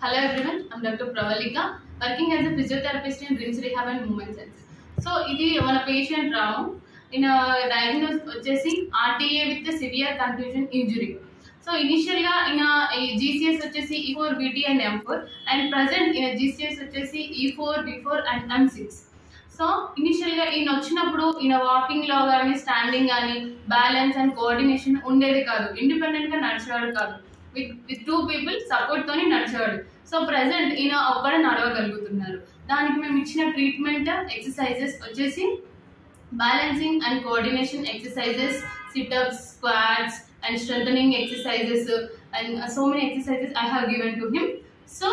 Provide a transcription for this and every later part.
Hello everyone, I'm Dr. Pravalika, working as a physiotherapist in Dreams Rehab and Movement Sense. So, ఇది మన patient రాము. ఈయన diagnose వచ్చేసి RTA with severe confusion injury. So initial గా ఈయన GCS వచ్చేసి E4 VT and M4 and present ఈయన GCS వచ్చేసి E4 B4 and M6. So initial గా ఈయన వచ్చినప్పుడు ఈయన వాకింగ్ లో కానీ స్టాండింగ్ కానీ బ్యాలెన్స్ అండ్ కోఆర్డినేషన్ ఉండేది కాదు, ఇండిపెండెంట్ గా నడిచేవాడు కాదు, విత్ టూ పీపుల్ సపోర్ట్ తోని నడిచేవాడు. సో ప్రెసెంట్ ఈయన ఒక్కడే నడవగలుగుతున్నారు. దానికి మేము ఇచ్చిన ట్రీట్మెంట్ ఎక్సర్సైజెస్ వచ్చేసి balancing and coordination exercises, sit-ups, squats and strengthening exercises and so many exercises I have given to him. So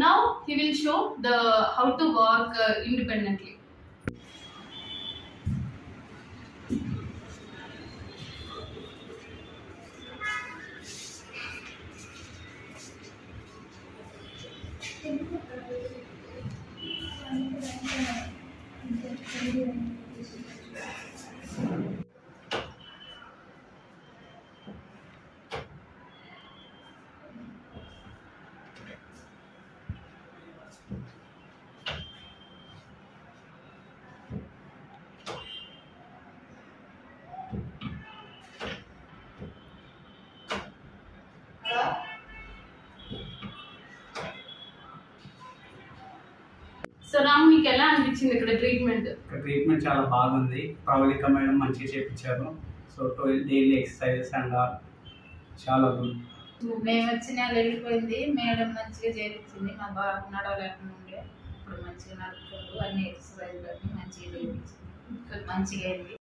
now he will show the how to walk independently. So Ram, మీకు ఎలా అనిపించింది ఇక్కడ treatment? Treatment చాలా బాగుంది. Pravalika madam మంచిగా చేయించారు. So daily exercises and చాలా good. మేము వచ్చిన వెళ్ళిపోయింది, మేడం మంచిగా చేయించింది. మా బాబు నడవలేకుండా ఉండే, ఇప్పుడు మంచిగా నడుపుతుంది. అన్ని ఎక్సర్సైజ్ మంచిగా చేయించింది, మంచిగా అయింది.